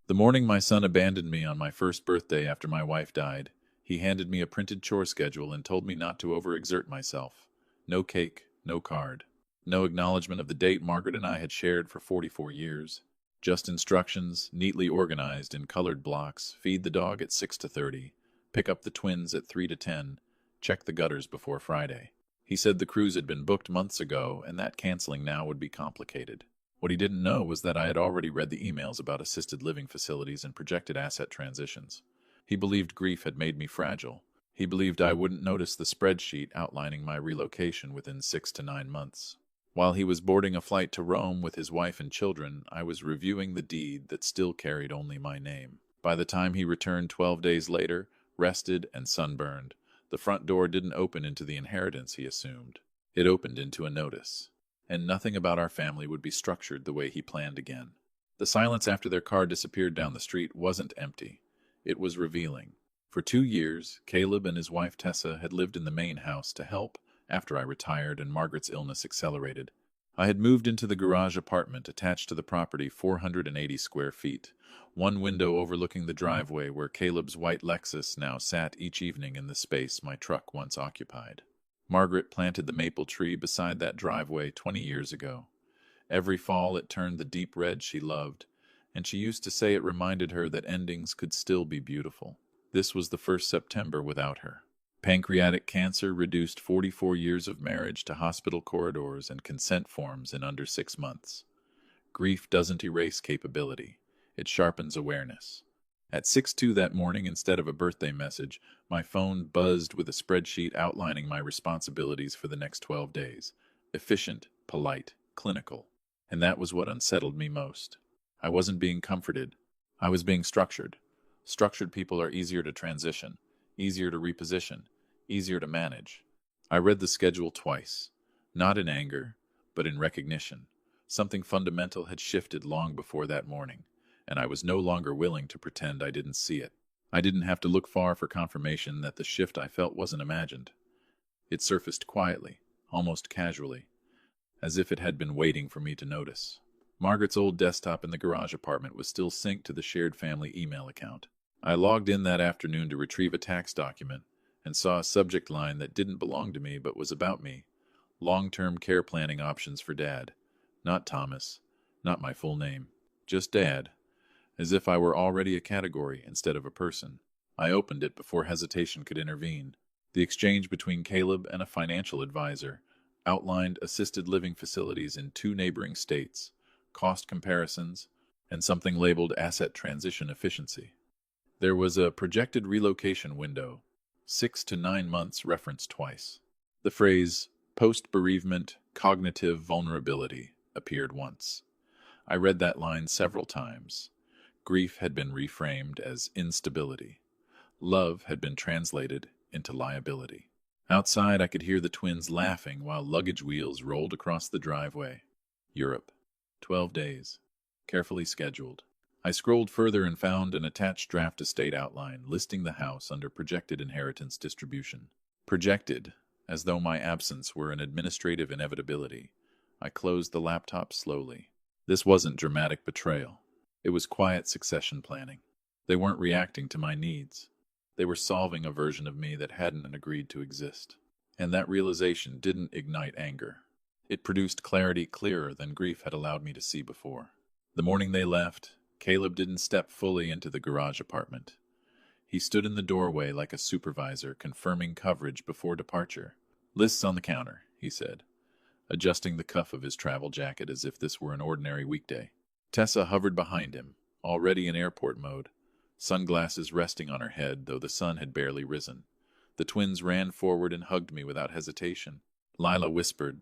The morning my son abandoned me on my first birthday after my wife died, he handed me a printed chore schedule and told me not to overexert myself. No cake, no card. No acknowledgement of the date Margaret and I had shared for 44 years. Just instructions, neatly organized in colored blocks: feed the dog at 6 to 30, pick up the twins at 3 to 10, check the gutters before Friday. He said the cruise had been booked months ago and that canceling now would be complicated. What he didn't know was that I had already read the emails about assisted living facilities and projected asset transitions. He believed grief had made me fragile. He believed I wouldn't notice the spreadsheet outlining my relocation within 6 to 9 months. While he was boarding a flight to Rome with his wife and children, I was reviewing the deed that still carried only my name. By the time he returned 12 days later, rested and sunburned, the front door didn't open into the inheritance he assumed. It opened into a notice. And nothing about our family would be structured the way he planned again. The silence after their car disappeared down the street wasn't empty. It was revealing. For 2 years, Caleb and his wife Tessa had lived in the main house to help after I retired and Margaret's illness accelerated. I had moved into the garage apartment attached to the property, 480 square feet, one window overlooking the driveway where Caleb's white Lexus now sat each evening in the space my truck once occupied. Margaret planted the maple tree beside that driveway 20 years ago. Every fall it turned the deep red she loved, and she used to say it reminded her that endings could still be beautiful. This was the first September without her. Pancreatic cancer reduced 44 years of marriage to hospital corridors and consent forms in under 6 months. Grief doesn't erase capability. It sharpens awareness. At 6:02 that morning, instead of a birthday message, my phone buzzed with a spreadsheet outlining my responsibilities for the next 12 days. Efficient, polite, clinical. And that was what unsettled me most. I wasn't being comforted. I was being structured. Structured people are easier to transition, easier to reposition, easier to manage. I read the schedule twice, not in anger, but in recognition. Something fundamental had shifted long before that morning, and I was no longer willing to pretend I didn't see it. I didn't have to look far for confirmation that the shift I felt wasn't imagined. It surfaced quietly, almost casually, as if it had been waiting for me to notice. Margaret's old desktop in the garage apartment was still synced to the shared family email account. I logged in that afternoon to retrieve a tax document and saw a subject line that didn't belong to me but was about me. Long-term care planning options for Dad. Not Thomas, not my full name, just Dad. As if I were already a category instead of a person. I opened it before hesitation could intervene. The exchange between Caleb and a financial advisor outlined assisted living facilities in 2 neighboring states, cost comparisons, and something labeled asset transition efficiency. There was a projected relocation window, 6 to 9 months, referenced twice. The phrase post-bereavement cognitive vulnerability appeared once. I read that line several times. Grief had been reframed as instability. Love had been translated into liability. Outside, I could hear the twins laughing while luggage wheels rolled across the driveway. Europe. 12 days. Carefully scheduled. I scrolled further and found an attached draft estate outline listing the house under projected inheritance distribution. Projected, as though my absence were an administrative inevitability. I closed the laptop slowly. This wasn't dramatic betrayal. It was quiet succession planning. They weren't reacting to my needs. They were solving a version of me that hadn't agreed to exist. And that realization didn't ignite anger. It produced clarity clearer than grief had allowed me to see before. The morning they left, Caleb didn't step fully into the garage apartment. He stood in the doorway like a supervisor, confirming coverage before departure. "Lists on the counter," he said, adjusting the cuff of his travel jacket as if this were an ordinary weekday. Tessa hovered behind him, already in airport mode, sunglasses resting on her head, though the sun had barely risen. The twins ran forward and hugged me without hesitation. Lila whispered,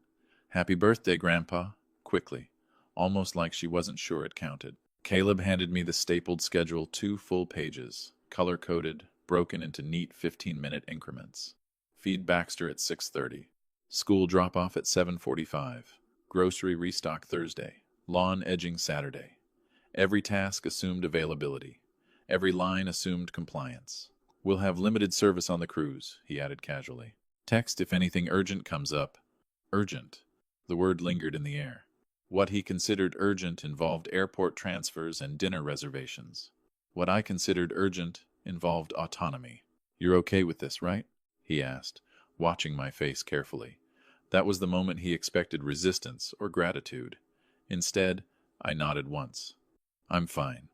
"Happy birthday, Grandpa," quickly, almost like she wasn't sure it counted. Caleb handed me the stapled schedule, 2 full pages, color-coded, broken into neat 15-minute increments. Feed Baxter at 6:30. School drop-off at 7:45. Grocery restock Thursday. Lawn edging Saturday. Every task assumed availability. Every line assumed compliance. "We'll have limited service on the cruise," he added casually. "Text if anything urgent comes up." Urgent. The word lingered in the air. What he considered urgent involved airport transfers and dinner reservations. What I considered urgent involved autonomy. "You're okay with this, right?" he asked, watching my face carefully. That was the moment he expected resistance or gratitude. Instead, I nodded once. "I'm fine,"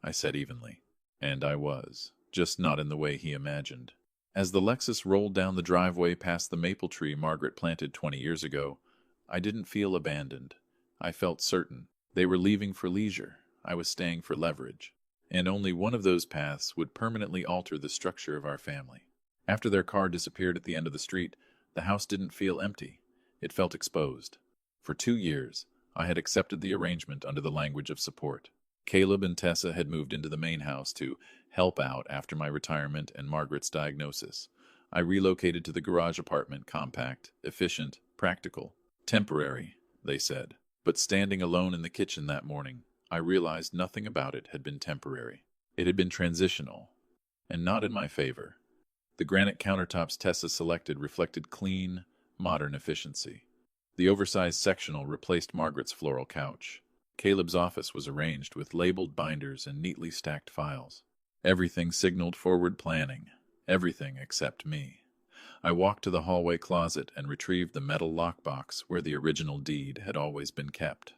I said evenly. And I was, just not in the way he imagined. As the Lexus rolled down the driveway past the maple tree Margaret planted 20 years ago, I didn't feel abandoned. I felt certain. They were leaving for leisure. I was staying for leverage. And only one of those paths would permanently alter the structure of our family. After their car disappeared at the end of the street, the house didn't feel empty. It felt exposed. For 2 years, I had accepted the arrangement under the language of support. Caleb and Tessa had moved into the main house to help out after my retirement and Margaret's diagnosis. I relocated to the garage apartment, compact, efficient, practical. Temporary, they said. But standing alone in the kitchen that morning, I realized nothing about it had been temporary. It had been transitional, and not in my favor. The granite countertops Tessa selected reflected clean, modern efficiency. The oversized sectional replaced Margaret's floral couch. Caleb's office was arranged with labeled binders and neatly stacked files. Everything signaled forward planning. Everything except me. I walked to the hallway closet and retrieved the metal lockbox where the original deed had always been kept.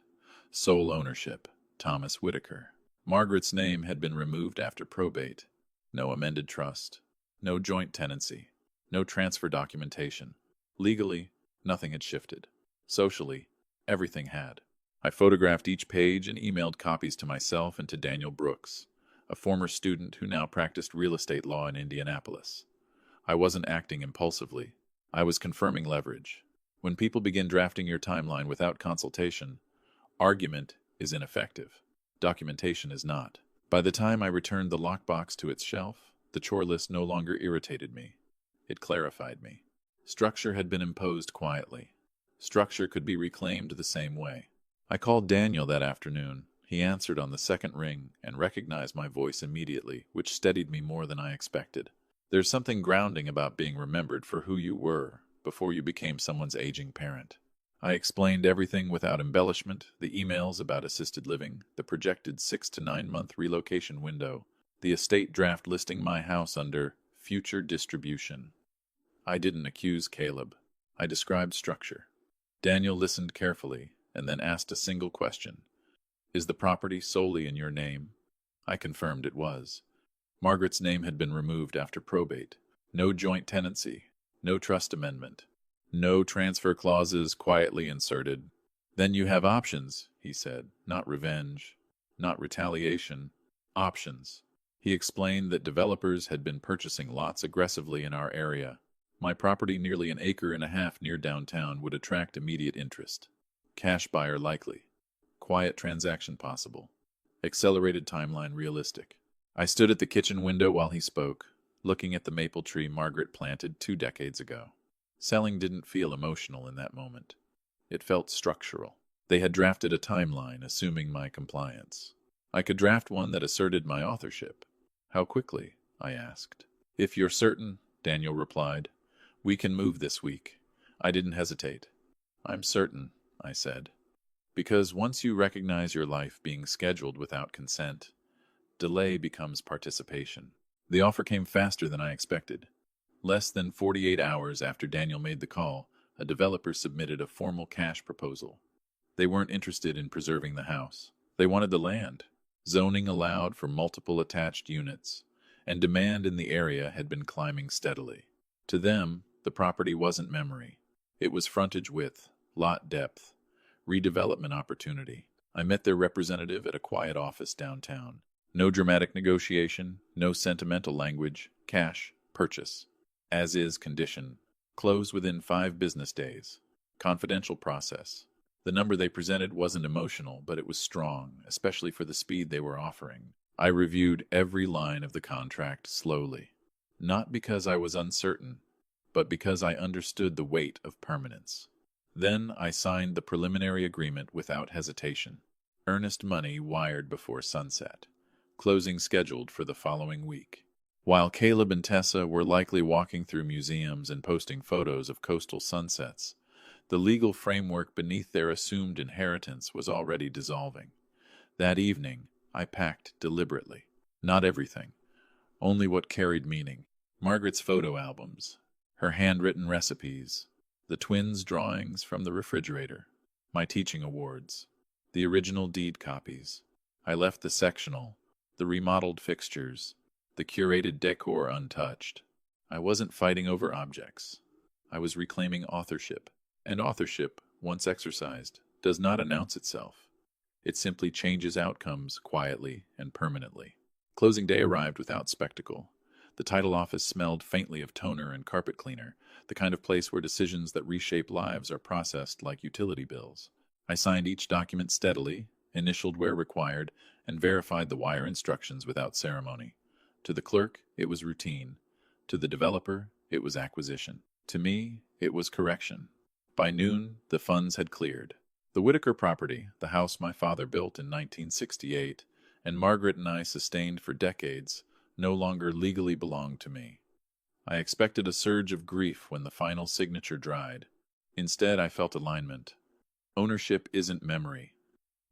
Sole ownership, Thomas Whitaker. Margaret's name had been removed after probate. No amended trust. No joint tenancy. No transfer documentation. Legally, nothing had shifted. Socially, everything had. I photographed each page and emailed copies to myself and to Daniel Brooks, a former student who now practiced real estate law in Indianapolis. I wasn't acting impulsively. I was confirming leverage. When people begin drafting your timeline without consultation, argument is ineffective. Documentation is not. By the time I returned the lockbox to its shelf, the chore list no longer irritated me. It clarified me. Structure had been imposed quietly. Structure could be reclaimed the same way. I called Daniel that afternoon. He answered on the second ring and recognized my voice immediately, which steadied me more than I expected. There's something grounding about being remembered for who you were before you became someone's aging parent. I explained everything without embellishment, the emails about assisted living, the projected 6 to 9 month relocation window, the estate draft listing my house under future distribution. I didn't accuse Caleb. I described structure. Daniel listened carefully and then asked a single question. "Is the property solely in your name?" I confirmed it was. Margaret's name had been removed after probate. No joint tenancy. No trust amendment. No transfer clauses quietly inserted. "Then you have options," he said. "Not revenge. Not retaliation. Options." He explained that developers had been purchasing lots aggressively in our area. My property, nearly an acre and a half near downtown, would attract immediate interest. Cash buyer likely. Quiet transaction possible. Accelerated timeline realistic. I stood at the kitchen window while he spoke, looking at the maple tree Margaret planted 2 decades ago. Selling didn't feel emotional in that moment. It felt structural. They had drafted a timeline, assuming my compliance. I could draft one that asserted my authorship. "How quickly?" I asked. "If you're certain," Daniel replied. "We can move this week." I didn't hesitate. "I'm certain," I said. Because once you recognize your life being scheduled without consent, delay becomes participation. The offer came faster than I expected. Less than 48 hours after Daniel made the call, a developer submitted a formal cash proposal. They weren't interested in preserving the house. They wanted the land. Zoning allowed for multiple attached units, and demand in the area had been climbing steadily. To them, the property wasn't memory. It was frontage width, lot depth, redevelopment opportunity. I met their representative at a quiet office downtown. No dramatic negotiation, no sentimental language, cash, purchase. As is condition. Close within 5 business days. Confidential process. The number they presented wasn't emotional, but it was strong, especially for the speed they were offering. I reviewed every line of the contract slowly. Not because I was uncertain, but because I understood the weight of permanence. Then I signed the preliminary agreement without hesitation. Earnest money wired before sunset. Closing scheduled for the following week. While Caleb and Tessa were likely walking through museums and posting photos of coastal sunsets, the legal framework beneath their assumed inheritance was already dissolving. That evening, I packed deliberately. Not everything, only what carried meaning. Margaret's photo albums, her handwritten recipes, the twins' drawings from the refrigerator, my teaching awards, the original deed copies. I left the sectional, the remodeled fixtures, the curated decor untouched. I wasn't fighting over objects. I was reclaiming authorship. And authorship, once exercised, does not announce itself. It simply changes outcomes quietly and permanently. Closing day arrived without spectacle. The title office smelled faintly of toner and carpet cleaner, the kind of place where decisions that reshape lives are processed like utility bills. I signed each document steadily, initialed where required, and verified the wire instructions without ceremony. To the clerk, it was routine. To the developer, it was acquisition. To me, it was correction. By noon, the funds had cleared. The Whitaker property, the house my father built in 1968, and Margaret and I sustained for decades, no longer legally belonged to me. I expected a surge of grief when the final signature dried. Instead, I felt alignment. Ownership isn't memory,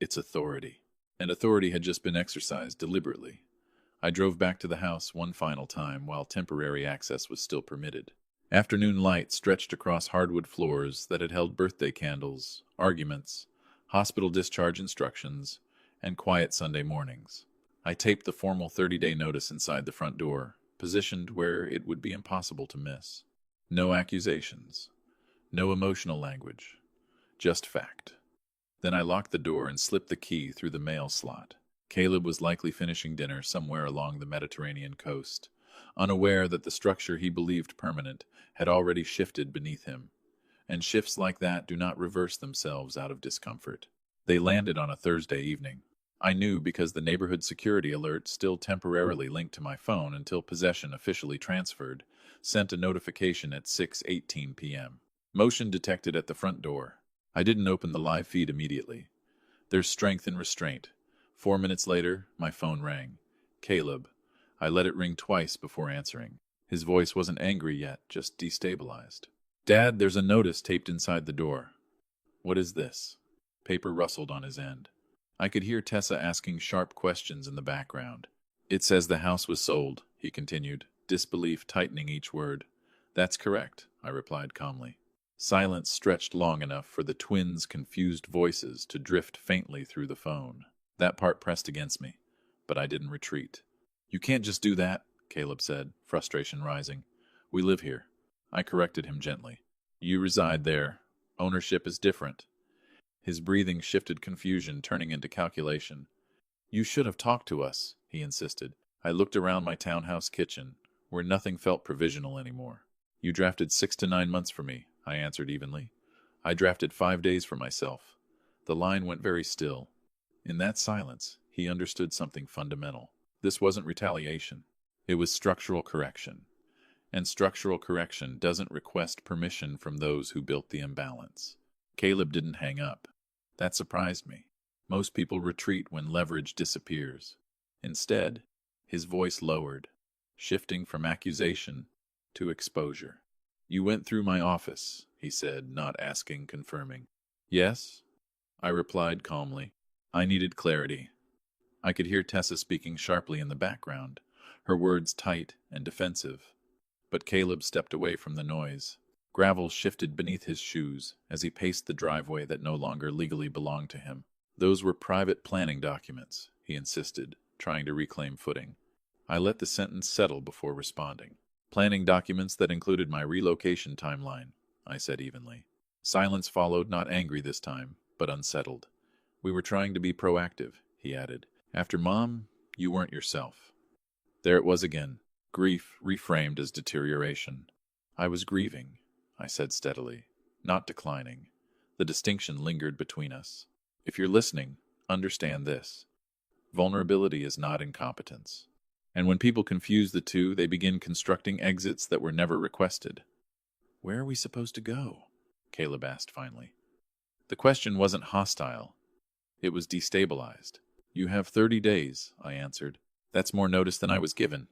it's authority. And authority had just been exercised deliberately. I drove back to the house one final time while temporary access was still permitted. Afternoon light stretched across hardwood floors that had held birthday candles, arguments, hospital discharge instructions, and quiet Sunday mornings. I taped the formal 30-day notice inside the front door, positioned where it would be impossible to miss. No accusations, no emotional language, just fact. Then I locked the door and slipped the key through the mail slot. Caleb was likely finishing dinner somewhere along the Mediterranean coast, unaware that the structure he believed permanent had already shifted beneath him. And shifts like that do not reverse themselves out of discomfort. They landed on a Thursday evening. I knew because the neighborhood security alert, still temporarily linked to my phone until possession officially transferred, sent a notification at 6:18 p.m. Motion detected at the front door. I didn't open the live feed immediately. There's strength in restraint. 4 minutes later, my phone rang. Caleb. I let it ring twice before answering. His voice wasn't angry yet, just destabilized. Dad, there's a notice taped inside the door. What is this? Paper rustled on his end. I could hear Tessa asking sharp questions in the background. It says the house was sold, he continued, disbelief tightening each word. That's correct, I replied calmly. Silence stretched long enough for the twins' confused voices to drift faintly through the phone. That part pressed against me, but I didn't retreat. You can't just do that, Caleb said, frustration rising. We live here. I corrected him gently. You reside there. Ownership is different. His breathing shifted confusion, turning into calculation. You should have talked to us, he insisted. I looked around my townhouse kitchen, where nothing felt provisional anymore. You drafted 6 to 9 months for me, I answered evenly. I drafted 5 days for myself. The line went very still. In that silence, he understood something fundamental. This wasn't retaliation. It was structural correction. And structural correction doesn't request permission from those who built the imbalance. Caleb didn't hang up. That surprised me. Most people retreat when leverage disappears. Instead, his voice lowered, shifting from accusation to exposure. You went through my office, he said, not asking, confirming. Yes, I replied calmly. I needed clarity. I could hear Tessa speaking sharply in the background, her words tight and defensive. But Caleb stepped away from the noise. Gravel shifted beneath his shoes as he paced the driveway that no longer legally belonged to him. Those were private planning documents, he insisted, trying to reclaim footing. I let the sentence settle before responding. Planning documents that included my relocation timeline, I said evenly. Silence followed, not angry this time, but unsettled. We were trying to be proactive, he added. After Mom, you weren't yourself. There it was again, grief reframed as deterioration. I was grieving, I said steadily, not declining. The distinction lingered between us. If you're listening, understand this. Vulnerability is not incompetence. And when people confuse the two, they begin constructing exits that were never requested. Where are we supposed to go? Caleb asked finally. The question wasn't hostile. It was destabilized. You have 30 days, I answered. That's more notice than I was given.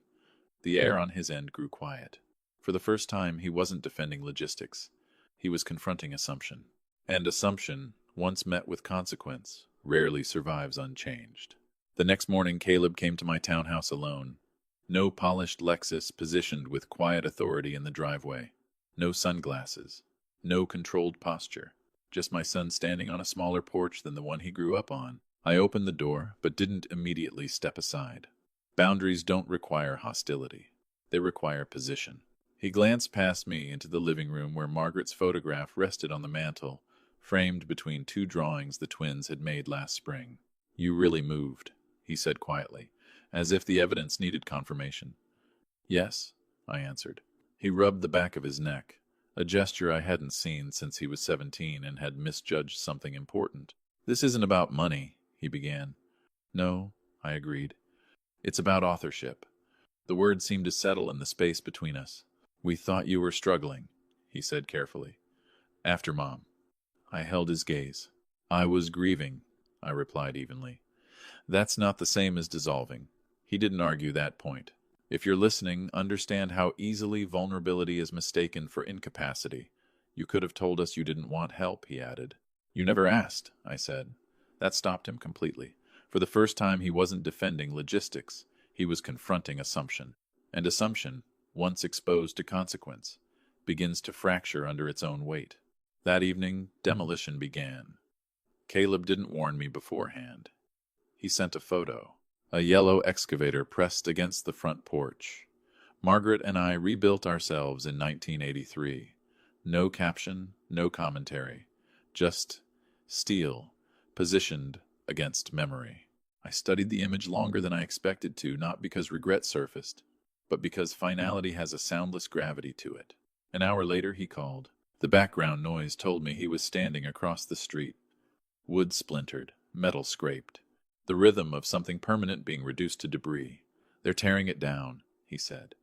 The air on his end grew quiet. For the first time, he wasn't defending logistics. He was confronting assumption. And assumption, once met with consequence, rarely survives unchanged. The next morning, Caleb came to my townhouse alone. No polished Lexus positioned with quiet authority in the driveway. No sunglasses. No controlled posture. Just my son standing on a smaller porch than the one he grew up on. I opened the door, but didn't immediately step aside. Boundaries don't require hostility. They require position. He glanced past me into the living room where Margaret's photograph rested on the mantel, framed between two drawings the twins had made last spring. "You really moved," he said quietly, as if the evidence needed confirmation. "Yes," I answered. He rubbed the back of his neck, a gesture I hadn't seen since he was 17 and had misjudged something important. "This isn't about money," he began. "No," I agreed. "It's about authorship." The word seemed to settle in the space between us. "We thought you were struggling," he said carefully. "After Mom." I held his gaze. "I was grieving," I replied evenly. "That's not the same as dissolving." He didn't argue that point. "If you're listening, understand how easily vulnerability is mistaken for incapacity. You could have told us you didn't want help," he added. "You never asked," I said. That stopped him completely. For the first time, he wasn't defending logistics. He was confronting assumption. And assumption, once exposed to consequence, begins to fracture under its own weight. That evening, demolition began. Caleb didn't warn me beforehand. He sent a photo. A yellow excavator pressed against the front porch. Margaret and I rebuilt ourselves in 1983. No caption, no commentary. Just steel, positioned against memory. I studied the image longer than I expected to, not because regret surfaced, but because finality has a soundless gravity to it. An hour later, he called. The background noise told me he was standing across the street. Wood splintered, metal scraped. The rhythm of something permanent being reduced to debris. "They're tearing it down," he said.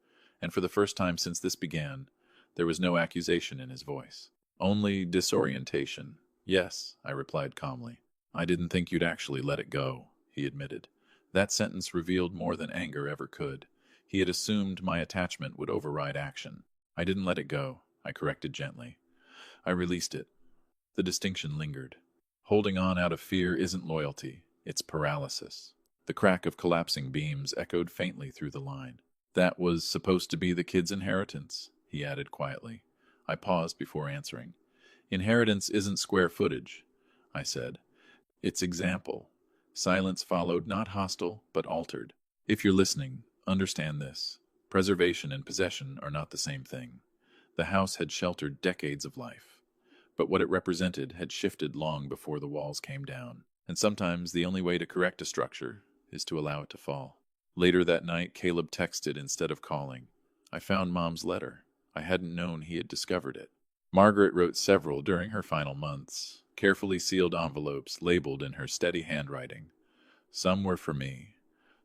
And for the first time since this began, there was no accusation in his voice. Only disorientation. "Yes," I replied calmly. "I didn't think you'd actually let it go," he admitted. That sentence revealed more than anger ever could. He had assumed my attachment would override action. "I didn't let it go," I corrected gently. "I released it." The distinction lingered. Holding on out of fear isn't loyalty. It's paralysis. The crack of collapsing beams echoed faintly through the line. "That was supposed to be the kid's inheritance," he added quietly. I paused before answering. "Inheritance isn't square footage," I said. "It's example." Silence followed, not hostile, but altered. "If you're listening, understand this. Preservation and possession are not the same thing." The house had sheltered decades of life, but what it represented had shifted long before the walls came down. And sometimes the only way to correct a structure is to allow it to fall. Later that night, Caleb texted instead of calling. "I found Mom's letter. I hadn't known he had discovered it." Margaret wrote several during her final months, carefully sealed envelopes labeled in her steady handwriting. Some were for me.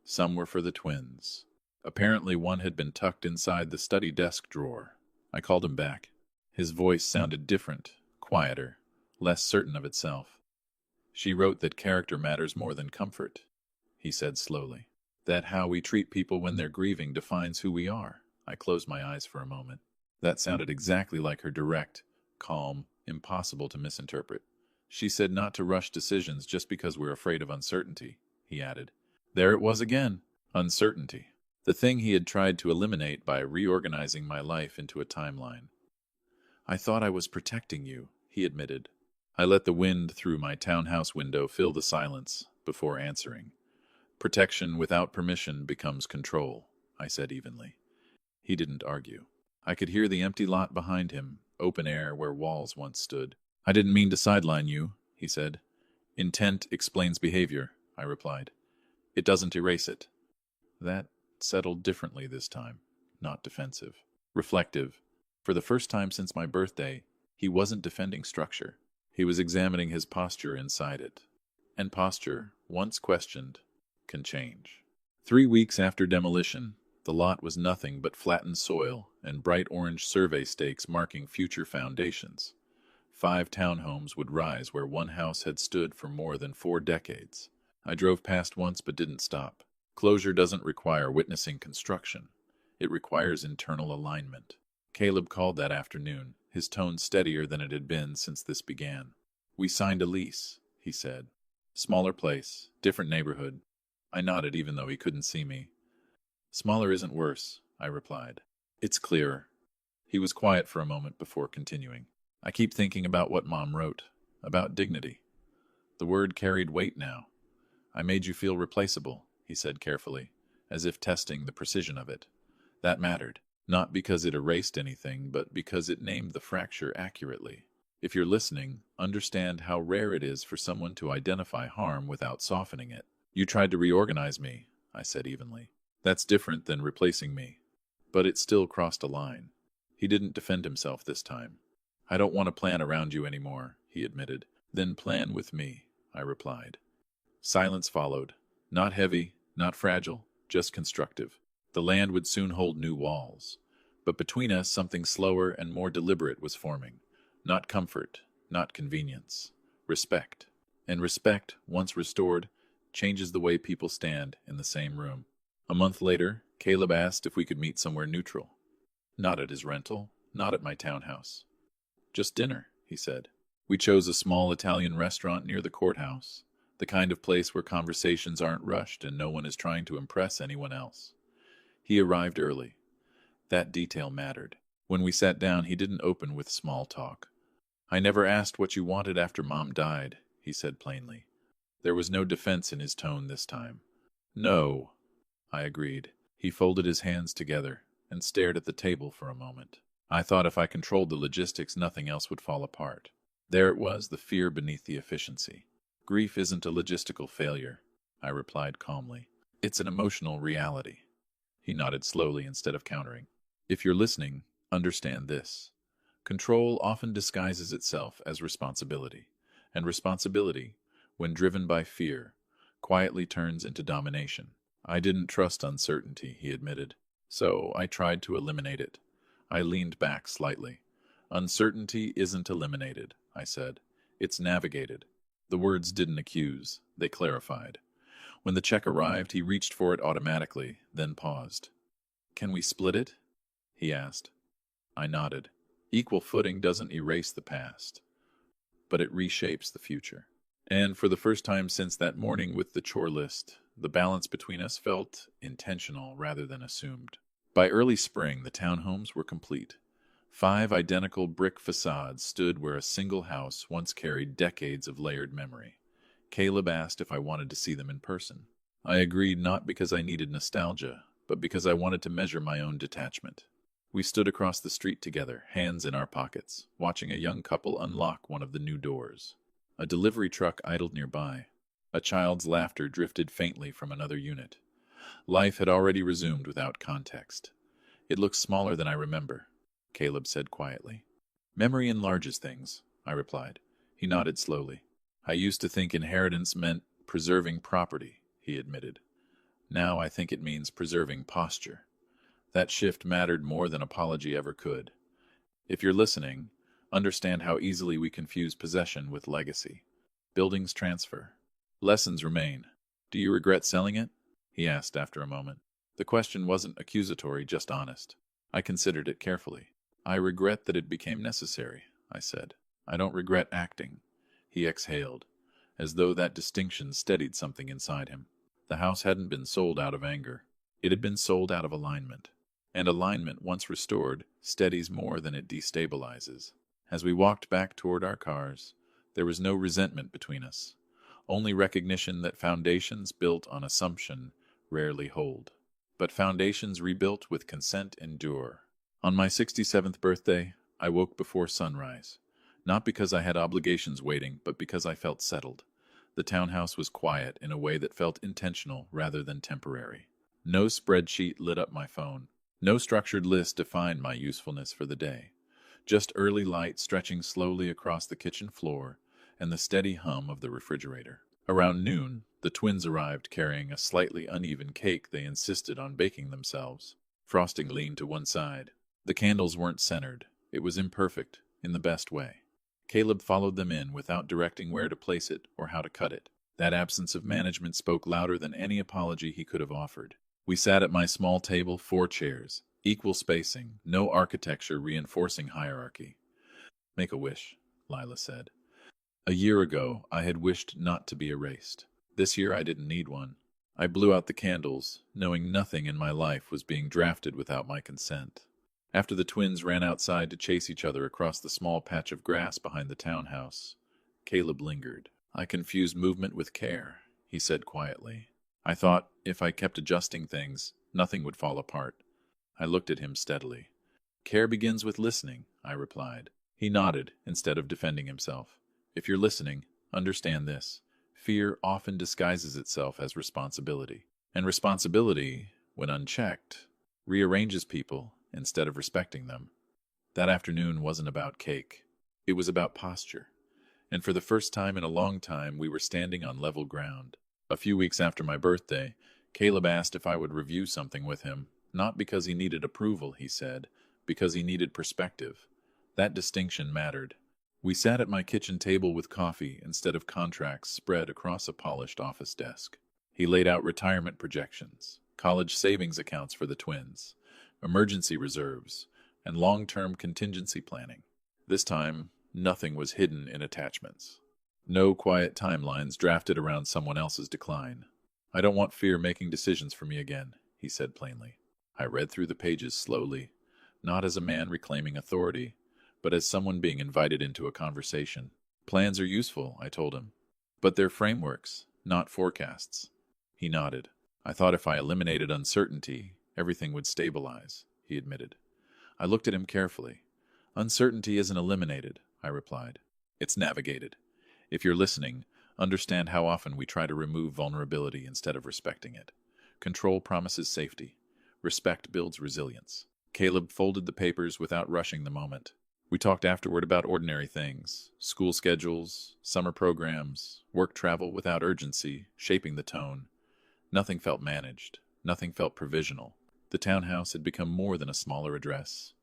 Some were for the twins. Apparently one had been tucked inside the study desk drawer. I called him back. His voice sounded different, quieter, less certain of itself. "She wrote that character matters more than comfort," he said slowly. "That how we treat people when they're grieving defines who we are." I closed my eyes for a moment. That sounded exactly like her direct, calm, impossible to misinterpret. "She said not to rush decisions just because we're afraid of uncertainty," he added. There it was again, uncertainty. The thing he had tried to eliminate by reorganizing my life into a timeline. "I thought I was protecting you," he admitted. I let the wind through my townhouse window fill the silence before answering. "Protection without permission becomes control," I said evenly. He didn't argue. I could hear the empty lot behind him, open air where walls once stood. "I didn't mean to sideline you," he said. "Intent explains behavior," I replied. "It doesn't erase it." That settled differently this time, not defensive. Reflective. For the first time since my birthday, he wasn't defending structure. He was examining his posture inside it. And posture, once questioned, can change. 3 weeks after demolition, the lot was nothing but flattened soil and bright orange survey stakes marking future foundations. 5 townhomes would rise where one house had stood for more than 4 decades. I drove past once but didn't stop. Closure doesn't require witnessing construction. It requires internal alignment. Caleb called that afternoon, his tone steadier than it had been since this began. "We signed a lease," he said. "Smaller place, different neighborhood. I nodded even though he couldn't see me. Smaller isn't worse, I replied. It's clearer. He was quiet for a moment before continuing. I keep thinking about what Mom wrote, about dignity. The word carried weight now. I made you feel replaceable, he said carefully, as if testing the precision of it. That mattered, not because it erased anything, but because it named the fracture accurately. If you're listening, understand how rare it is for someone to identify harm without softening it. You tried to reorganize me, I said evenly. That's different than replacing me. But it still crossed a line. He didn't defend himself this time. I don't want to plan around you anymore, he admitted. Then plan with me, I replied. Silence followed. Not heavy, not fragile, just constructive. The land would soon hold new walls. But between us, something slower and more deliberate was forming. Not comfort, not convenience. Respect. And respect, once restored, changes the way people stand in the same room. A month later, Caleb asked if we could meet somewhere neutral. Not at his rental, not at my townhouse. Just dinner, he said. We chose a small Italian restaurant near the courthouse, the kind of place where conversations aren't rushed and no one is trying to impress anyone else. He arrived early. That detail mattered. When we sat down, he didn't open with small talk. I never asked what you wanted after Mom died, he said plainly. There was no defense in his tone this time. No, I agreed. He folded his hands together and stared at the table for a moment. I thought if I controlled the logistics, nothing else would fall apart. There it was, the fear beneath the efficiency. Grief isn't a logistical failure, I replied calmly. It's an emotional reality. He nodded slowly instead of countering. If you're listening, understand this. Control often disguises itself as responsibility, and responsibility, when driven by fear, quietly turns into domination. I didn't trust uncertainty, he admitted, so I tried to eliminate it. I leaned back slightly. Uncertainty isn't eliminated, I said. It's navigated. The words didn't accuse, they clarified. When the check arrived, he reached for it automatically, then paused. Can we split it? He asked. I nodded. Equal footing doesn't erase the past, but it reshapes the future. And for the first time since that morning with the chore list, the balance between us felt intentional rather than assumed. By early spring, the townhomes were complete. 5 identical brick facades stood where a single house once carried decades of layered memory. Caleb asked if I wanted to see them in person. I agreed, not because I needed nostalgia, but because I wanted to measure my own detachment. We stood across the street together, hands in our pockets, watching a young couple unlock one of the new doors. A delivery truck idled nearby. A child's laughter drifted faintly from another unit. Life had already resumed without context. It looks smaller than I remember, Caleb said quietly. Memory enlarges things, I replied. He nodded slowly. I used to think inheritance meant preserving property, he admitted. Now I think it means preserving posture. That shift mattered more than apology ever could. If you're listening, understand how easily we confuse possession with legacy. Buildings transfer. Lessons remain. Do you regret selling it? He asked after a moment. The question wasn't accusatory, just honest. I considered it carefully. I regret that it became necessary, I said. I don't regret acting. He exhaled, as though that distinction steadied something inside him. The house hadn't been sold out of anger. It had been sold out of alignment. And alignment, once restored, steadies more than it destabilizes. As we walked back toward our cars, there was no resentment between us, only recognition that foundations built on assumption rarely hold. But foundations rebuilt with consent endure. On my 67th birthday, I woke before sunrise, not because I had obligations waiting, but because I felt settled. The townhouse was quiet in a way that felt intentional rather than temporary. No spreadsheet lit up my phone. No structured list defined my usefulness for the day. Just early light stretching slowly across the kitchen floor and the steady hum of the refrigerator. Around noon, the twins arrived carrying a slightly uneven cake they insisted on baking themselves. Frosting leaned to one side. The candles weren't centered. It was imperfect, in the best way. Caleb followed them in without directing where to place it or how to cut it. That absence of management spoke louder than any apology he could have offered. We sat at my small table, 4 chairs, equal spacing, no architecture reinforcing hierarchy. Make a wish, Lila said. A year ago, I had wished not to be erased. This year, I didn't need one. I blew out the candles, knowing nothing in my life was being drafted without my consent. After the twins ran outside to chase each other across the small patch of grass behind the townhouse, Caleb lingered. I confused movement with care, he said quietly. I thought if I kept adjusting things, nothing would fall apart. I looked at him steadily. Care begins with listening, I replied. He nodded instead of defending himself. If you're listening, understand this. Fear often disguises itself as responsibility. And responsibility, when unchecked, rearranges people instead of respecting them. That afternoon wasn't about cake. It was about posture. And for the first time in a long time, we were standing on level ground. A few weeks after my birthday, Caleb asked if I would review something with him, not because he needed approval, he said, because he needed perspective. That distinction mattered. We sat at my kitchen table with coffee instead of contracts spread across a polished office desk. He laid out retirement projections, college savings accounts for the twins, emergency reserves, and long-term contingency planning. This time, nothing was hidden in attachments. No quiet timelines drafted around someone else's decline. I don't want fear making decisions for me again, he said plainly. I read through the pages slowly, not as a man reclaiming authority, but as someone being invited into a conversation. Plans are useful, I told him, but they're frameworks, not forecasts. He nodded. I thought if I eliminated uncertainty, everything would stabilize, he admitted. I looked at him carefully. Uncertainty isn't eliminated, I replied. It's navigated. If you're listening, understand how often we try to remove vulnerability instead of respecting it. Control promises safety. Respect builds resilience. Caleb folded the papers without rushing the moment. We talked afterward about ordinary things, school schedules, summer programs, work travel without urgency, shaping the tone. Nothing felt managed. Nothing felt provisional. The townhouse had become more than a smaller address.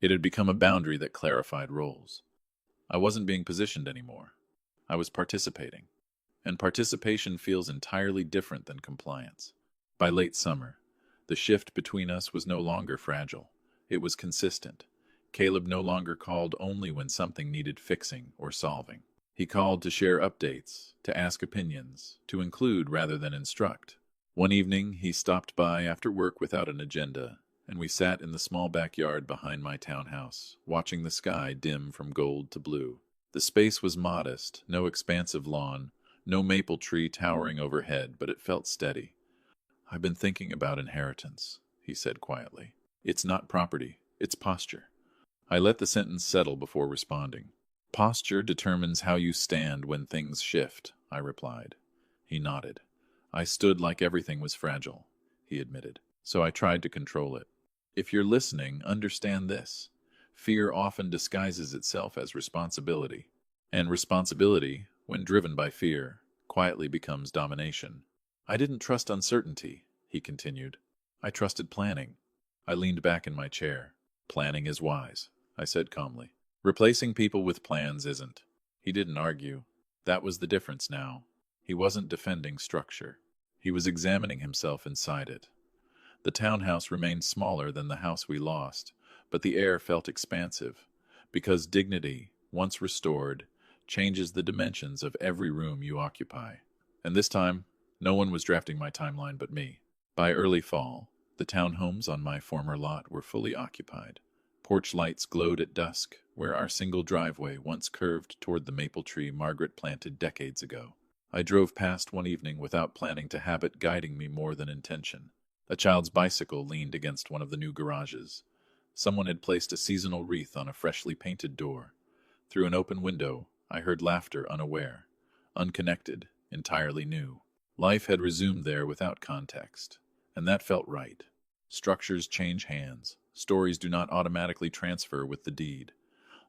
It had become a boundary that clarified roles. I wasn't being positioned anymore. I was participating. And participation feels entirely different than compliance. By late summer, the shift between us was no longer fragile. It was consistent. Caleb no longer called only when something needed fixing or solving. He called to share updates, to ask opinions, to include rather than instruct. One evening, he stopped by after work without an agenda, and we sat in the small backyard behind my townhouse, watching the sky dim from gold to blue. The space was modest, no expansive lawn, no maple tree towering overhead, but it felt steady. I've been thinking about inheritance, he said quietly. It's not property, it's posture. I let the sentence settle before responding. Posture determines how you stand when things shift, I replied. He nodded. I stood like everything was fragile, he admitted, so I tried to control it. If you're listening, understand this. Fear often disguises itself as responsibility, and responsibility, when driven by fear, quietly becomes domination. I didn't trust uncertainty, he continued. I trusted planning. I leaned back in my chair. Planning is wise, I said calmly. Replacing people with plans isn't. He didn't argue. That was the difference now. He wasn't defending structure. He was examining himself inside it. The townhouse remained smaller than the house we lost, but the air felt expansive, because dignity, once restored, changes the dimensions of every room you occupy. And this time, no one was drafting my timeline but me. By early fall, the townhomes on my former lot were fully occupied. Porch lights glowed at dusk, where our single driveway once curved toward the maple tree Margaret planted decades ago. I drove past one evening without planning to have it guiding me more than intention. A child's bicycle leaned against one of the new garages. Someone had placed a seasonal wreath on a freshly painted door. Through an open window, I heard laughter unaware, unconnected, entirely new. Life had resumed there without context, and that felt right. Structures change hands. Stories do not automatically transfer with the deed.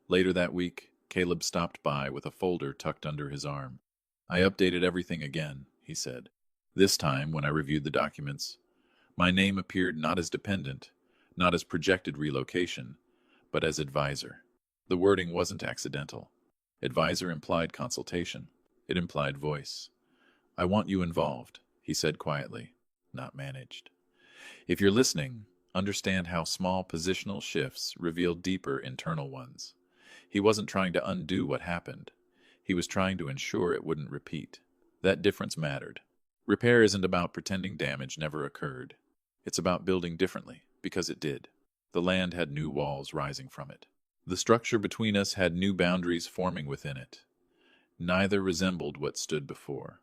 Later that week, Caleb stopped by with a folder tucked under his arm. I updated everything again, he said. This time, when I reviewed the documents, my name appeared not as dependent, not as projected relocation, but as advisor. The wording wasn't accidental. Advisor implied consultation. It implied voice. I want you involved, he said quietly, not managed. If you're listening, understand how small positional shifts reveal deeper internal ones. He wasn't trying to undo what happened. He was trying to ensure it wouldn't repeat. That difference mattered. Repair isn't about pretending damage never occurred. It's about building differently, because it did. The land had new walls rising from it. The structure between us had new boundaries forming within it. Neither resembled what stood before.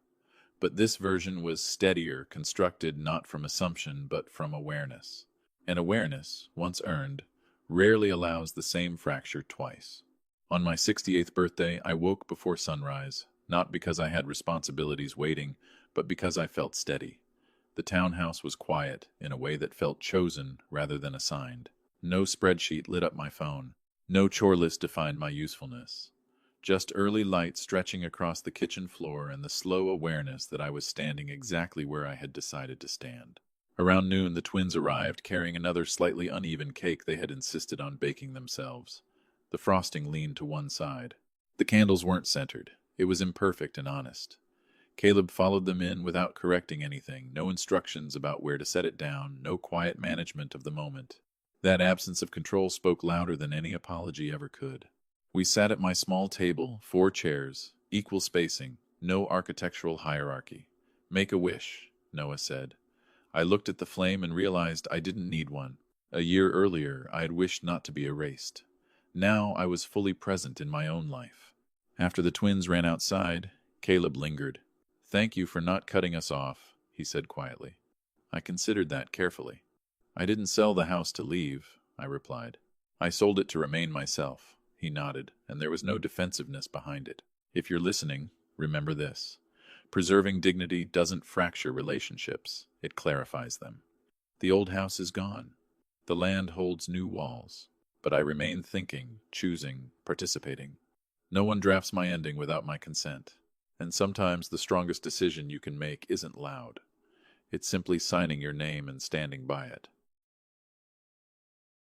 But this version was steadier, constructed not from assumption but from awareness. And awareness, once earned, rarely allows the same fracture twice. On my 68th birthday, I woke before sunrise, not because I had responsibilities waiting, but because I felt steady. The townhouse was quiet, in a way that felt chosen rather than assigned. No spreadsheet lit up my phone. No chore list defined my usefulness. Just early light stretching across the kitchen floor and the slow awareness that I was standing exactly where I had decided to stand. Around noon, the twins arrived, carrying another slightly uneven cake they had insisted on baking themselves. The frosting leaned to one side. The candles weren't centered. It was imperfect and honest. Caleb followed them in without correcting anything, no instructions about where to set it down, no quiet management of the moment. That absence of control spoke louder than any apology ever could. We sat at my small table, 4 chairs, equal spacing, no architectural hierarchy. "Make a wish," Noah said. I looked at the flame and realized I didn't need one. A year earlier, I had wished not to be erased. Now I was fully present in my own life. After the twins ran outside, Caleb lingered. "Thank you for not cutting us off," he said quietly. I considered that carefully. "I didn't sell the house to leave," I replied. "I sold it to remain myself." He nodded, and there was no defensiveness behind it. "If you're listening, remember this. Preserving dignity doesn't fracture relationships, it clarifies them. The old house is gone. The land holds new walls. But I remain thinking, choosing, participating. No one drafts my ending without my consent. And sometimes the strongest decision you can make isn't loud. It's simply signing your name and standing by it.